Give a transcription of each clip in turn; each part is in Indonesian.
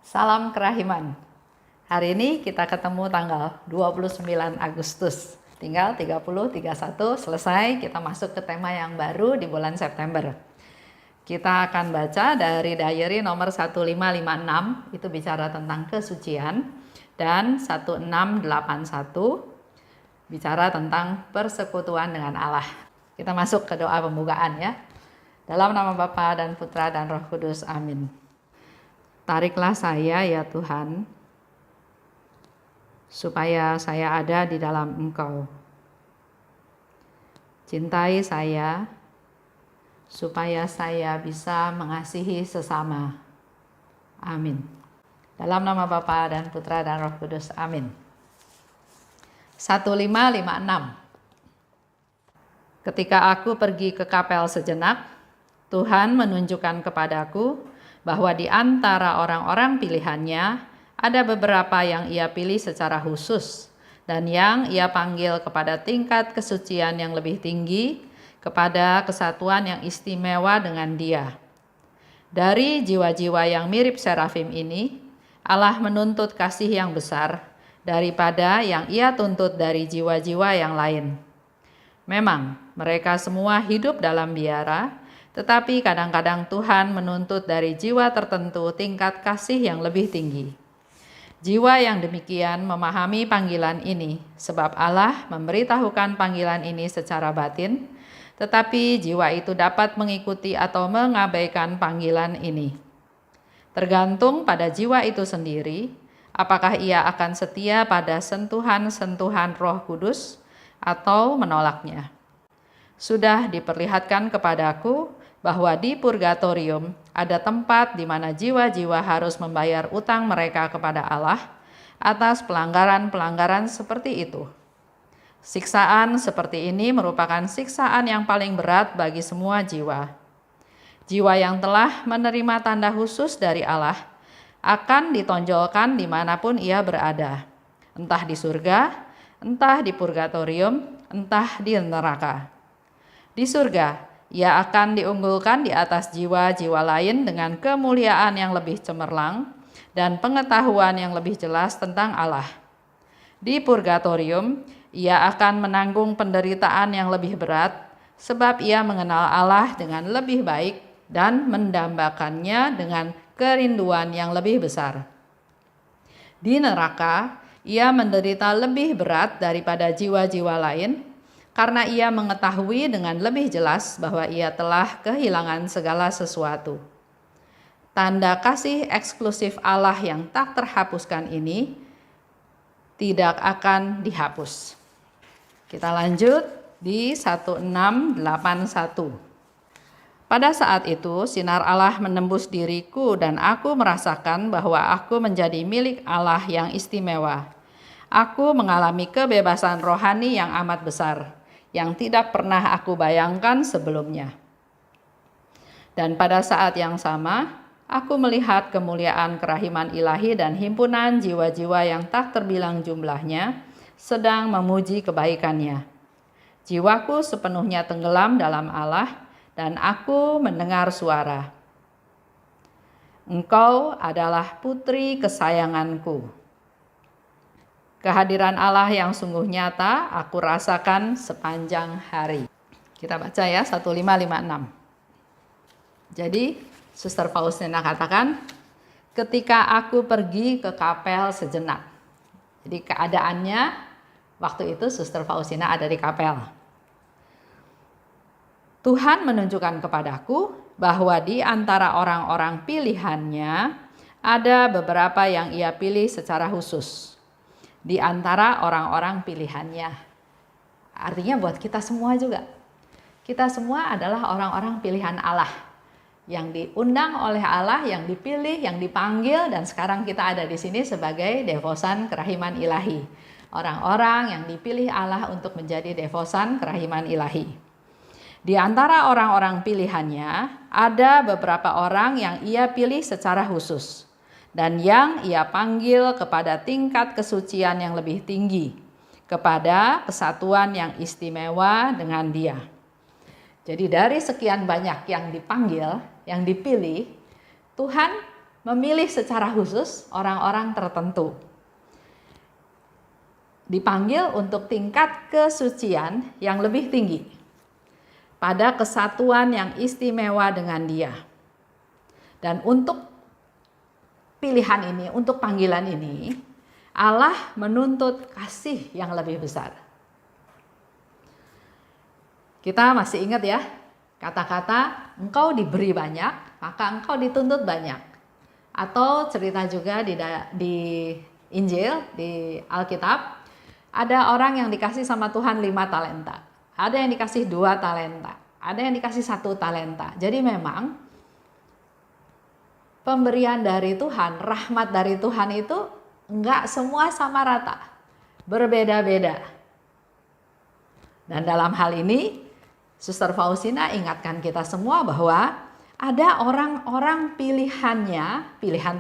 Salam kerahiman. Hari ini kita ketemu tanggal 29 Agustus. Tinggal 30, 31 selesai, kita masuk ke tema yang baru di bulan September. Kita akan baca dari diary nomor 1556, itu bicara tentang kesucian, dan 1681 bicara tentang persekutuan dengan Allah. Kita masuk ke doa pembukaan ya. Dalam nama Bapa dan Putra dan Roh Kudus, amin. Tariklah saya ya Tuhan, supaya saya ada di dalam Engkau. Cintai saya, supaya saya bisa mengasihi sesama. Amin. Dalam nama Bapa dan Putra dan Roh Kudus, amin. 1556. Ketika aku pergi ke kapel sejenak, Tuhan menunjukkan kepadaku bahwa di antara orang-orang pilihannya ada beberapa yang ia pilih secara khusus dan yang ia panggil kepada tingkat kesucian yang lebih tinggi, kepada kesatuan yang istimewa dengan Dia. Dari jiwa-jiwa yang mirip serafim ini, Allah menuntut kasih yang besar daripada yang ia tuntut dari jiwa-jiwa yang lain. Memang mereka semua hidup dalam biara, tetapi kadang-kadang Tuhan menuntut dari jiwa tertentu tingkat kasih yang lebih tinggi. Jiwa yang demikian memahami panggilan ini, sebab Allah memberitahukan panggilan ini secara batin, tetapi jiwa itu dapat mengikuti atau mengabaikan panggilan ini. Tergantung pada jiwa itu sendiri, apakah ia akan setia pada sentuhan-sentuhan Roh Kudus atau menolaknya. Sudah diperlihatkan kepadaku bahwa di purgatorium ada tempat di mana jiwa-jiwa harus membayar utang mereka kepada Allah atas pelanggaran-pelanggaran seperti itu. Siksaan seperti ini merupakan siksaan yang paling berat bagi semua jiwa. Jiwa yang telah menerima tanda khusus dari Allah akan ditonjolkan dimanapun ia berada, entah di surga, entah di purgatorium, entah di neraka. Di surga, ia akan diunggulkan di atas jiwa-jiwa lain dengan kemuliaan yang lebih cemerlang dan pengetahuan yang lebih jelas tentang Allah. Di purgatorium, ia akan menanggung penderitaan yang lebih berat sebab ia mengenal Allah dengan lebih baik dan mendambakannya dengan kerinduan yang lebih besar. Di neraka, ia menderita lebih berat daripada jiwa-jiwa lain karena ia mengetahui dengan lebih jelas bahwa ia telah kehilangan segala sesuatu. Tanda kasih eksklusif Allah yang tak terhapuskan ini tidak akan dihapus. Kita lanjut di 1681. Pada saat itu sinar Allah menembus diriku dan aku merasakan bahwa aku menjadi milik Allah yang istimewa. Aku mengalami kebebasan rohani yang amat besar, yang tidak pernah aku bayangkan sebelumnya. Dan pada saat yang sama, aku melihat kemuliaan kerahiman ilahi dan himpunan jiwa-jiwa yang tak terbilang jumlahnya sedang memuji kebaikannya. Jiwaku sepenuhnya tenggelam dalam Allah dan aku mendengar suara, "Engkau adalah putri kesayanganku." Kehadiran Allah yang sungguh nyata aku rasakan sepanjang hari. Kita baca ya 1556. Jadi Suster Faustina katakan, ketika aku pergi ke kapel sejenak. Jadi keadaannya waktu itu Suster Faustina ada di kapel. Tuhan menunjukkan kepadaku bahwa di antara orang-orang pilihannya ada beberapa yang ia pilih secara khusus. Di antara orang-orang pilihannya. Artinya buat kita semua juga. Kita semua adalah orang-orang pilihan Allah. Yang diundang oleh Allah, yang dipilih, yang dipanggil, dan sekarang kita ada di sini sebagai devosan kerahiman ilahi. Orang-orang yang dipilih Allah untuk menjadi devosan kerahiman ilahi. Di antara orang-orang pilihannya, ada beberapa orang yang ia pilih secara khusus dan yang ia panggil kepada tingkat kesucian yang lebih tinggi, kepada kesatuan yang istimewa dengan Dia. Jadi dari sekian banyak yang dipanggil, yang dipilih, Tuhan memilih secara khusus orang-orang tertentu. Dipanggil untuk tingkat kesucian yang lebih tinggi, pada kesatuan yang istimewa dengan Dia. Dan untuk pilihan ini, untuk panggilan ini, Allah menuntut kasih yang lebih besar. Kita masih ingat ya, kata-kata engkau diberi banyak, maka engkau dituntut banyak. Atau cerita juga di Injil, di Alkitab, ada orang yang dikasih sama Tuhan 5 talenta. Ada yang dikasih 2 talenta. Ada yang dikasih 1 talenta. Jadi memang pemberian dari Tuhan, rahmat dari Tuhan itu enggak semua sama rata. Berbeda-beda. Dan dalam hal ini, Suster Faustina ingatkan kita semua bahwa ada orang-orang pilihan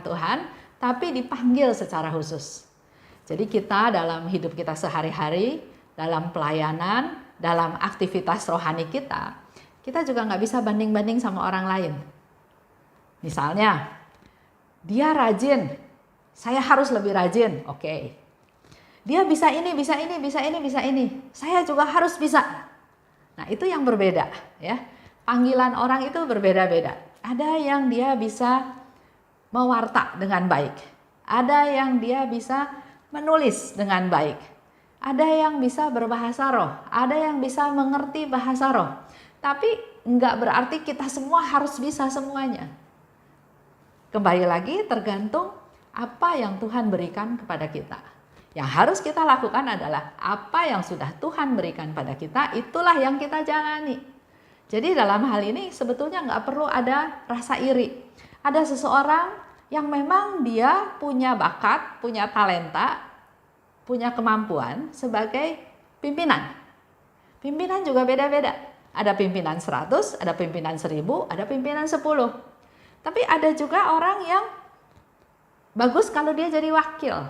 Tuhan, tapi dipanggil secara khusus. Jadi kita dalam hidup kita sehari-hari, dalam pelayanan, dalam aktivitas rohani kita juga nggak bisa banding-banding sama orang lain. Misalnya, dia rajin, saya harus lebih rajin, oke. Dia bisa ini, bisa ini, bisa ini, bisa ini, saya juga harus bisa. Nah itu yang berbeda ya. Panggilan orang itu berbeda-beda. Ada yang dia bisa mewarta dengan baik. Ada yang dia bisa menulis dengan baik. Ada yang bisa berbahasa roh, ada yang bisa mengerti bahasa roh. Tapi enggak berarti kita semua harus bisa semuanya. Kembali lagi tergantung apa yang Tuhan berikan kepada kita. Yang harus kita lakukan adalah apa yang sudah Tuhan berikan pada kita, itulah yang kita jalani. Jadi dalam hal ini sebetulnya enggak perlu ada rasa iri. Ada seseorang yang memang dia punya bakat, punya talenta, punya kemampuan sebagai pimpinan. Pimpinan juga beda-beda. Ada pimpinan 100, ada pimpinan 1000, ada pimpinan 10. Tapi ada juga orang yang bagus kalau dia jadi wakil.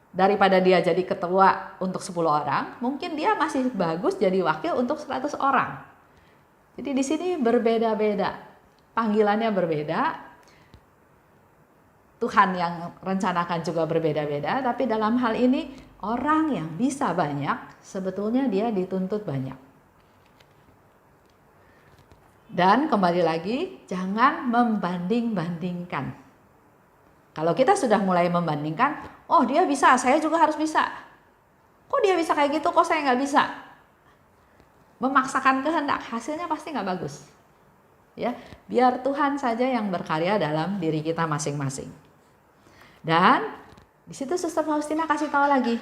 Daripada dia jadi ketua untuk 10 orang, mungkin dia masih bagus jadi wakil untuk 100 orang. Jadi di sini berbeda-beda. Panggilannya berbeda. Tuhan yang rencanakan juga berbeda-beda, tapi dalam hal ini orang yang bisa banyak, sebetulnya dia dituntut banyak. Dan kembali lagi, jangan membanding-bandingkan. Kalau kita sudah mulai membandingkan, oh dia bisa, saya juga harus bisa. Kok dia bisa kayak gitu, kok saya nggak bisa? Memaksakan kehendak, hasilnya pasti nggak bagus. Ya, biar Tuhan saja yang berkarya dalam diri kita masing-masing. Dan di situ Suster Faustina kasih tahu lagi,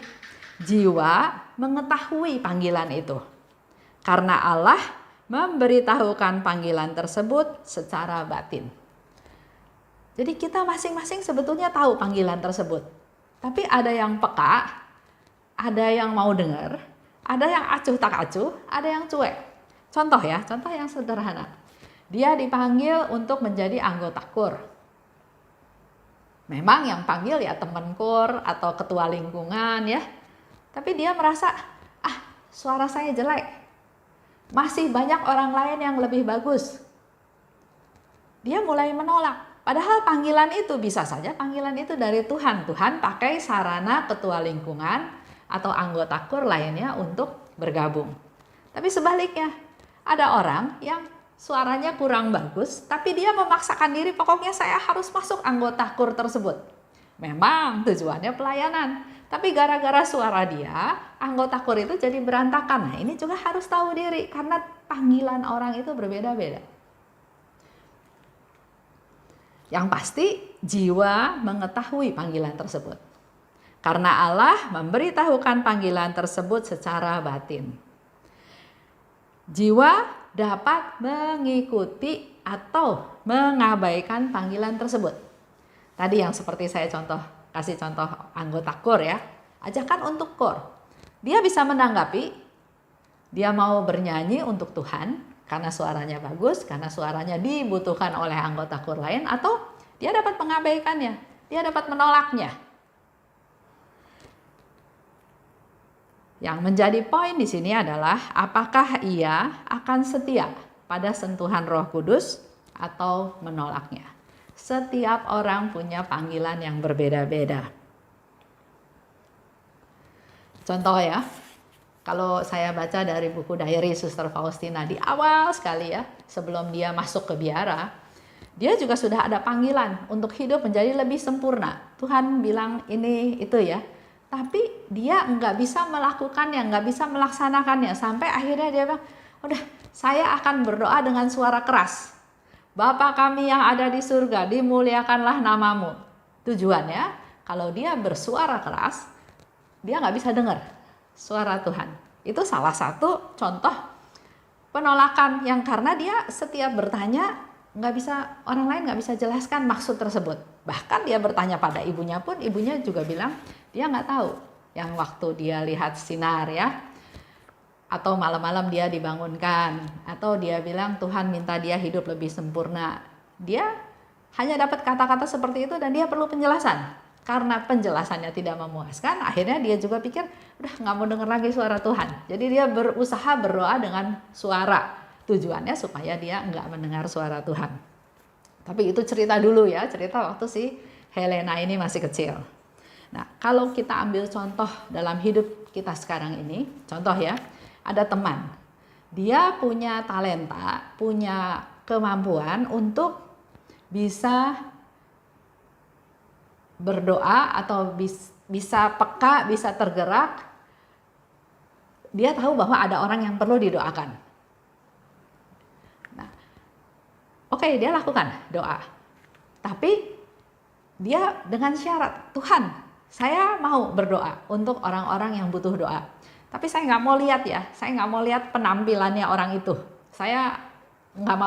jiwa mengetahui panggilan itu. Karena Allah memberitahukan panggilan tersebut secara batin. Jadi kita masing-masing sebetulnya tahu panggilan tersebut. Tapi ada yang peka, ada yang mau dengar, ada yang acuh tak acuh, ada yang cuek. Contoh ya, contoh yang sederhana. Dia dipanggil untuk menjadi anggota KUR. Memang yang panggil ya teman KUR atau ketua lingkungan ya. Tapi dia merasa, suara saya jelek. Masih banyak orang lain yang lebih bagus. Dia mulai menolak. Padahal panggilan itu bisa saja panggilan itu dari Tuhan. Tuhan pakai sarana ketua lingkungan atau anggota KUR lainnya untuk bergabung. Tapi sebaliknya, ada orang yang suaranya kurang bagus, tapi dia memaksakan diri, pokoknya saya harus masuk anggota KUR tersebut. Memang tujuannya pelayanan, tapi gara-gara suara dia, anggota KUR itu jadi berantakan. Nah ini juga harus tahu diri, karena panggilan orang itu berbeda-beda. Yang pasti, jiwa mengetahui panggilan tersebut. Karena Allah memberitahukan panggilan tersebut secara batin. Jiwa dapat mengikuti atau mengabaikan panggilan tersebut. Tadi yang seperti saya kasih contoh anggota KUR ya, ajakan untuk KUR. Dia bisa menanggapi, dia mau bernyanyi untuk Tuhan karena suaranya bagus, karena suaranya dibutuhkan oleh anggota KUR lain, atau dia dapat mengabaikannya, dia dapat menolaknya. Yang menjadi poin di sini adalah apakah ia akan setia pada sentuhan Roh Kudus atau menolaknya. Setiap orang punya panggilan yang berbeda-beda. Contoh ya, kalau saya baca dari buku diary Suster Faustina di awal sekali ya, sebelum dia masuk ke biara, dia juga sudah ada panggilan untuk hidup menjadi lebih sempurna. Tuhan bilang ini itu ya, tapi dia nggak bisa melakukannya, nggak bisa melaksanakannya, sampai akhirnya dia bilang, udah saya akan berdoa dengan suara keras. Bapa kami yang ada di surga, dimuliakanlah namamu. Tujuannya, kalau dia bersuara keras, dia nggak bisa dengar suara Tuhan. Itu salah satu contoh penolakan yang karena dia setiap bertanya, orang lain nggak bisa jelaskan maksud tersebut. Bahkan dia bertanya pada ibunya pun, ibunya juga bilang dia nggak tahu. Yang waktu dia lihat sinar ya, atau malam-malam dia dibangunkan, atau dia bilang Tuhan minta dia hidup lebih sempurna. Dia hanya dapat kata-kata seperti itu dan dia perlu penjelasan. Karena penjelasannya tidak memuaskan, akhirnya dia juga pikir, udah nggak mau dengar lagi suara Tuhan. Jadi dia berusaha berdoa dengan suara. Tujuannya supaya dia nggak mendengar suara Tuhan. Tapi itu cerita dulu ya, cerita waktu si Helena ini masih kecil. Nah, kalau kita ambil contoh dalam hidup kita sekarang ini, contoh ya, ada teman. Dia punya talenta, punya kemampuan untuk bisa berdoa atau bisa peka, bisa tergerak. Dia tahu bahwa ada orang yang perlu didoakan. Nah, oke, dia lakukan doa. Tapi dia dengan syarat, Tuhan, saya mau berdoa untuk orang-orang yang butuh doa. Tapi saya nggak mau lihat ya, saya nggak mau lihat penampilannya orang itu. Saya nggak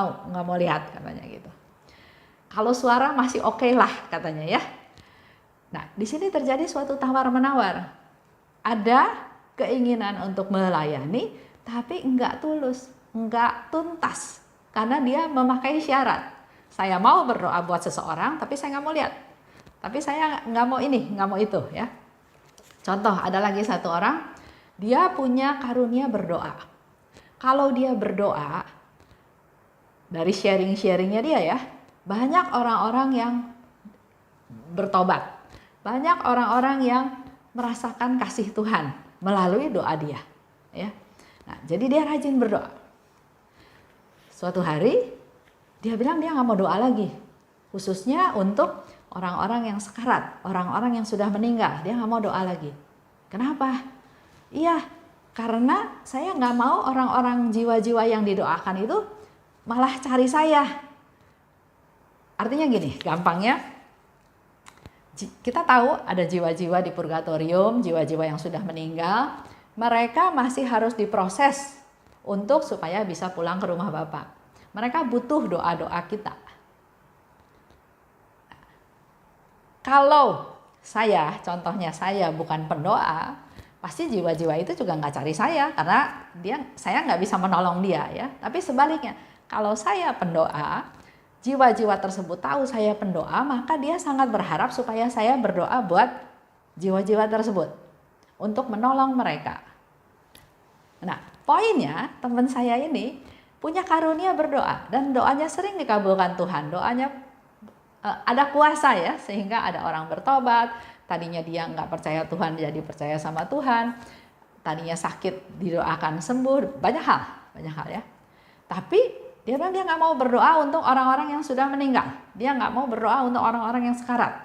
mau lihat katanya gitu. Kalau suara masih oke lah katanya ya. Nah, di sini terjadi suatu tawar-menawar. Ada keinginan untuk melayani, tapi enggak tulus, enggak tuntas. Karena dia memakai syarat. Saya mau berdoa buat seseorang, tapi saya nggak mau lihat. Tapi saya nggak mau ini, nggak mau itu ya. Contoh, ada lagi satu orang, dia punya karunia berdoa. Kalau dia berdoa, dari sharing-sharingnya dia ya, banyak orang-orang yang bertobat. Banyak orang-orang yang merasakan kasih Tuhan melalui doa dia, ya. Nah, jadi dia rajin berdoa. Suatu hari dia bilang dia nggak mau doa lagi, khususnya untuk orang-orang yang sekarat, orang-orang yang sudah meninggal. Dia nggak mau doa lagi. Kenapa? Iya, karena saya nggak mau orang-orang jiwa-jiwa yang didoakan itu malah cari saya. Artinya gini, gampangnya. Kita tahu ada jiwa-jiwa di purgatorium, jiwa-jiwa yang sudah meninggal, mereka masih harus diproses untuk supaya bisa pulang ke rumah Bapa. Mereka butuh doa-doa kita. Kalau contohnya saya bukan pendoa, pasti jiwa-jiwa itu juga nggak cari saya karena saya nggak bisa menolong dia ya. Tapi sebaliknya, kalau saya pendoa, jiwa-jiwa tersebut tahu saya pendoa, maka dia sangat berharap supaya saya berdoa buat jiwa-jiwa tersebut untuk menolong mereka. Nah, poinnya teman saya ini punya karunia berdoa dan doanya sering dikabulkan Tuhan. Doanya ada kuasa ya, sehingga ada orang bertobat. Tadinya dia nggak percaya Tuhan jadi percaya sama Tuhan. Tadinya sakit didoakan sembuh, banyak hal ya. Tapi dia bilang dia nggak mau berdoa untuk orang-orang yang sudah meninggal. Dia nggak mau berdoa untuk orang-orang yang sekarat.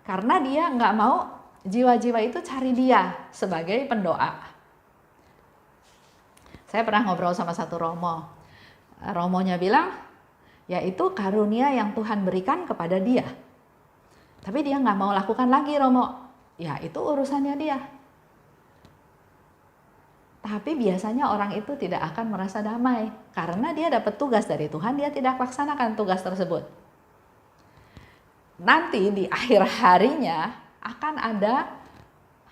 Karena dia nggak mau jiwa-jiwa itu cari dia sebagai pendoa. Saya pernah ngobrol sama satu romo. Romonya bilang, ya itu karunia yang Tuhan berikan kepada dia. Tapi dia nggak mau lakukan lagi, romo. Ya itu urusannya dia. Tapi biasanya orang itu tidak akan merasa damai karena dia dapat tugas dari Tuhan, dia tidak laksanakan tugas tersebut. Nanti di akhir harinya akan ada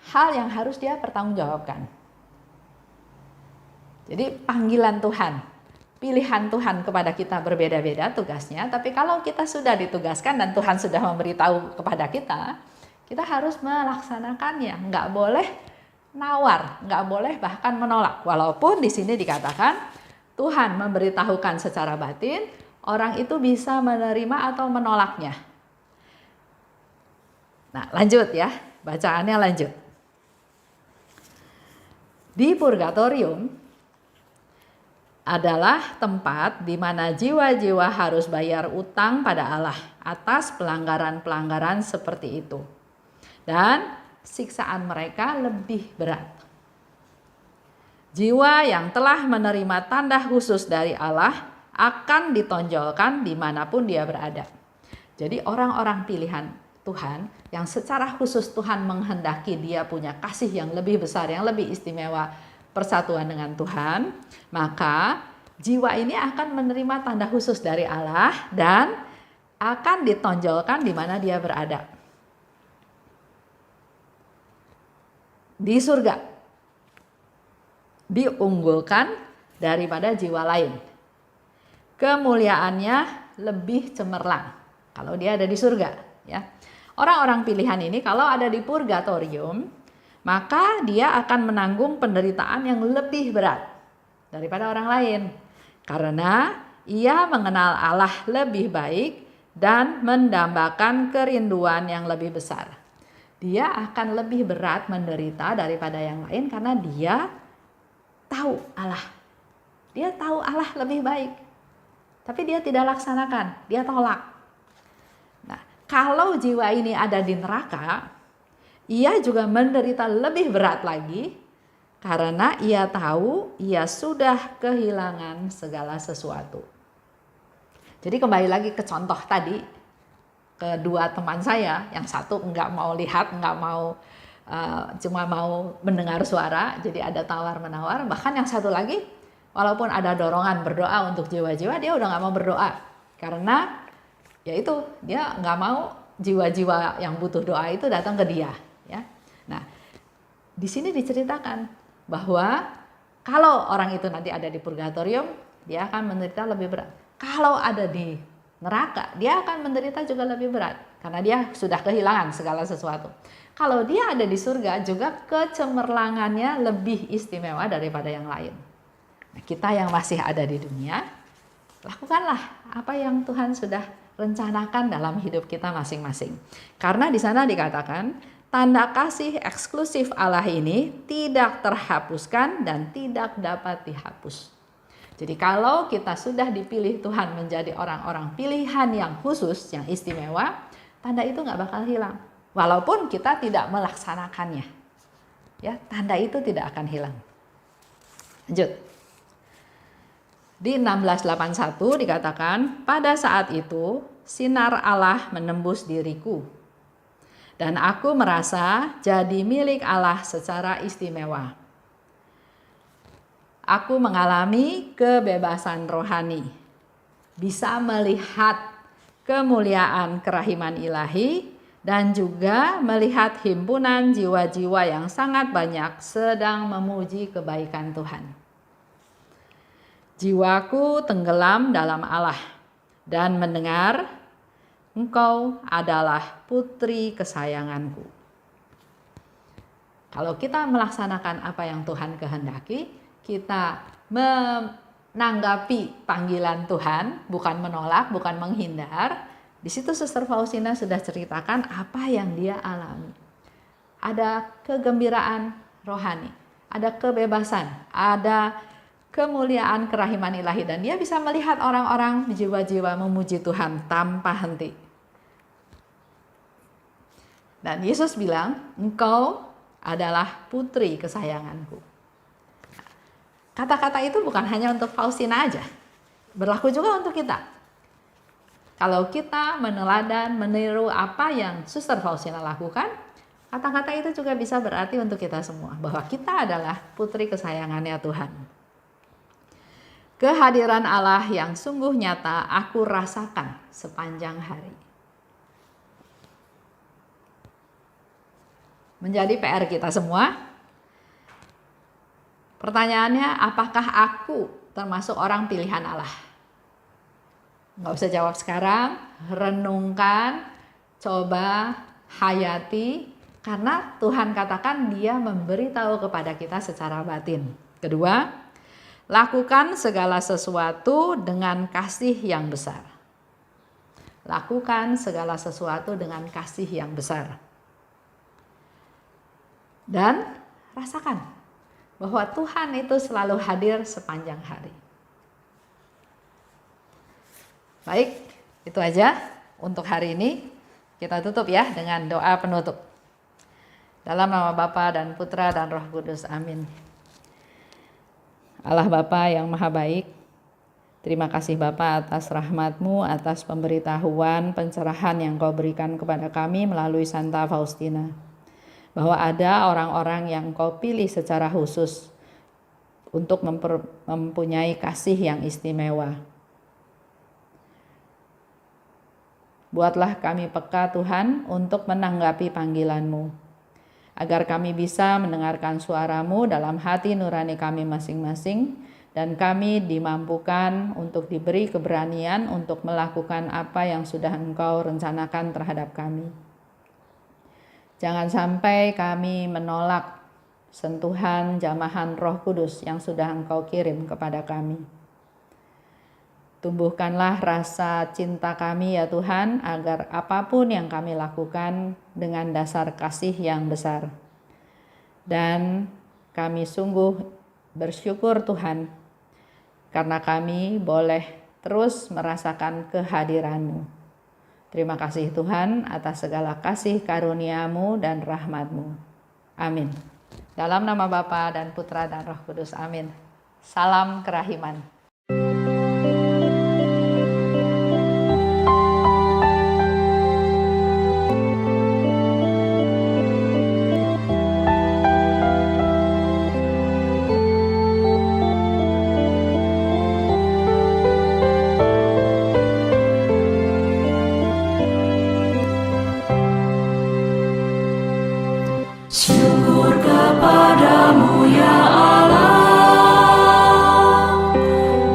hal yang harus dia pertanggungjawabkan. Jadi panggilan Tuhan, pilihan Tuhan kepada kita berbeda-beda tugasnya, tapi kalau kita sudah ditugaskan dan Tuhan sudah memberitahu kepada kita harus melaksanakannya, nggak boleh nawar, nggak boleh bahkan menolak. Walaupun di sini dikatakan Tuhan memberitahukan secara batin, orang itu bisa menerima atau menolaknya. Nah, lanjut ya, bacaannya lanjut. Di purgatorium adalah tempat di mana jiwa-jiwa harus bayar utang pada Allah atas pelanggaran-pelanggaran seperti itu. Dan siksaan mereka lebih berat. Jiwa yang telah menerima tanda khusus dari Allah akan ditonjolkan dimanapun dia berada. Jadi orang-orang pilihan Tuhan yang secara khusus Tuhan menghendaki dia punya kasih yang lebih besar, yang lebih istimewa, persatuan dengan Tuhan, maka jiwa ini akan menerima tanda khusus dari Allah dan akan ditonjolkan di mana dia berada. Di surga, diunggulkan daripada jiwa lain. Kemuliaannya lebih cemerlang kalau dia ada di surga, ya. Orang-orang pilihan ini kalau ada di purgatorium, maka dia akan menanggung penderitaan yang lebih berat daripada orang lain. Karena ia mengenal Allah lebih baik dan mendambakan kerinduan yang lebih besar. Dia akan lebih berat menderita daripada yang lain karena dia tahu Allah. Dia tahu Allah lebih baik. Tapi dia tidak laksanakan, dia tolak. Kalau jiwa ini ada di neraka, ia juga menderita lebih berat lagi karena ia tahu ia sudah kehilangan segala sesuatu. Jadi kembali lagi ke contoh tadi, kedua teman saya, yang satu nggak mau lihat, nggak mau cuma mau mendengar suara, jadi ada tawar-menawar. Bahkan yang satu lagi, walaupun ada dorongan berdoa untuk jiwa-jiwa, dia udah nggak mau berdoa karena yaitu dia nggak mau jiwa-jiwa yang butuh doa itu datang ke dia, ya. Nah, di sini diceritakan bahwa kalau orang itu nanti ada di purgatorium, dia akan menderita lebih berat. Kalau ada di neraka, dia akan menderita juga lebih berat karena dia sudah kehilangan segala sesuatu. Kalau dia ada di surga, juga kecemerlangannya lebih istimewa daripada yang lain. Nah, kita yang masih ada di dunia, lakukanlah apa yang Tuhan sudah rencanakan dalam hidup kita masing-masing. Karena di sana dikatakan tanda kasih eksklusif Allah ini tidak terhapuskan dan tidak dapat dihapus. Jadi kalau kita sudah dipilih Tuhan menjadi orang-orang pilihan yang khusus, yang istimewa, tanda itu nggak bakal hilang. Walaupun kita tidak melaksanakannya, ya, tanda itu tidak akan hilang. Lanjut. Di 1681 dikatakan, pada saat itu sinar Allah menembus diriku dan aku merasa jadi milik Allah secara istimewa. Aku mengalami kebebasan rohani, bisa melihat kemuliaan kerahiman ilahi dan juga melihat himpunan jiwa-jiwa yang sangat banyak sedang memuji kebaikan Tuhan. Jiwaku tenggelam dalam Allah dan mendengar, engkau adalah putri kesayanganku. Kalau kita melaksanakan apa yang Tuhan kehendaki, kita menanggapi panggilan Tuhan, bukan menolak, bukan menghindar. Di situ Suster Faustina sudah ceritakan apa yang dia alami. Ada kegembiraan rohani, ada kebebasan, ada kemuliaan kerahiman ilahi, dan dia bisa melihat orang-orang jiwa-jiwa memuji Tuhan tanpa henti. Dan Yesus bilang, engkau adalah putri kesayanganku. Kata-kata itu bukan hanya untuk Faustina aja, berlaku juga untuk kita. Kalau kita meneladan, meniru apa yang Suster Faustina lakukan, kata-kata itu juga bisa berarti untuk kita semua, bahwa kita adalah putri kesayangannya Tuhan. Kehadiran Allah yang sungguh nyata aku rasakan sepanjang hari. Menjadi PR kita semua. Pertanyaannya, apakah aku termasuk orang pilihan Allah? Nggak usah jawab sekarang, renungkan, coba hayati, karena Tuhan katakan dia memberitahu kepada kita secara batin. Kedua, lakukan segala sesuatu dengan kasih yang besar. Lakukan segala sesuatu dengan kasih yang besar. Dan rasakan bahwa Tuhan itu selalu hadir sepanjang hari. Baik, itu aja untuk hari ini. Kita tutup ya dengan doa penutup. Dalam nama Bapa dan Putra dan Roh Kudus. Amin. Allah Bapa yang Maha Baik, terima kasih Bapa atas rahmat-Mu, atas pemberitahuan, pencerahan yang Kau berikan kepada kami melalui Santa Faustina. Bahwa ada orang-orang yang Kau pilih secara khusus untuk mempunyai kasih yang istimewa. Buatlah kami peka Tuhan untuk menanggapi panggilan-Mu, agar kami bisa mendengarkan suara-Mu dalam hati nurani kami masing-masing, dan kami dimampukan untuk diberi keberanian untuk melakukan apa yang sudah Engkau rencanakan terhadap kami. Jangan sampai kami menolak sentuhan jamahan Roh Kudus yang sudah Engkau kirim kepada kami. Tumbuhkanlah rasa cinta kami ya Tuhan, agar apapun yang kami lakukan dengan dasar kasih yang besar. Dan kami sungguh bersyukur Tuhan, karena kami boleh terus merasakan kehadiran-Mu. Terima kasih Tuhan atas segala kasih karunia-Mu dan rahmat-Mu. Amin. Dalam nama Bapa dan Putra dan Roh Kudus. Amin. Salam kerahiman. Syukur kepadamu ya Allah,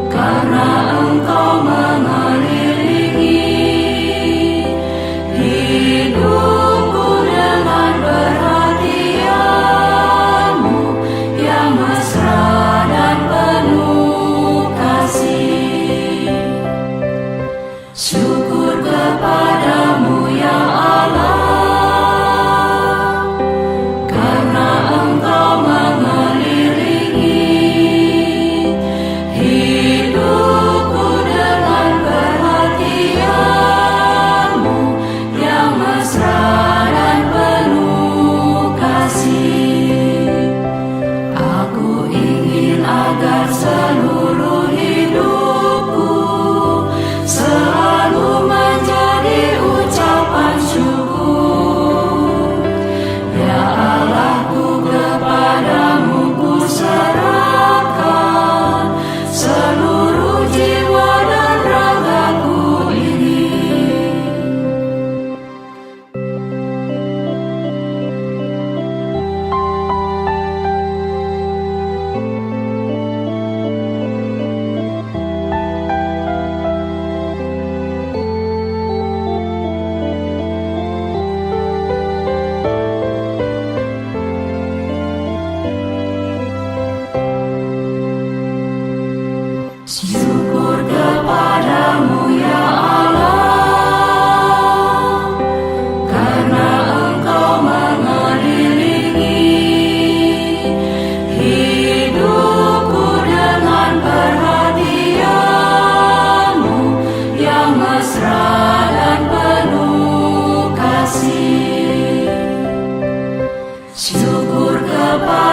karena Engkau mengelilingi hidupku dengan perhatian-Mu yang mesra dan penuh kasih. Syukur kepadamu ya Allah, seluruh hidupku selalu menjadi ucapan syukur. Ya Allahku, kepadamu ku serahkan seluruh jiwa dan ragaku ini. Syukur kepadamu ya Allah, karena Engkau mengelilingi hidupku dengan perhatian-Mu yang mesra dan penuh kasih. Syukur kepadamu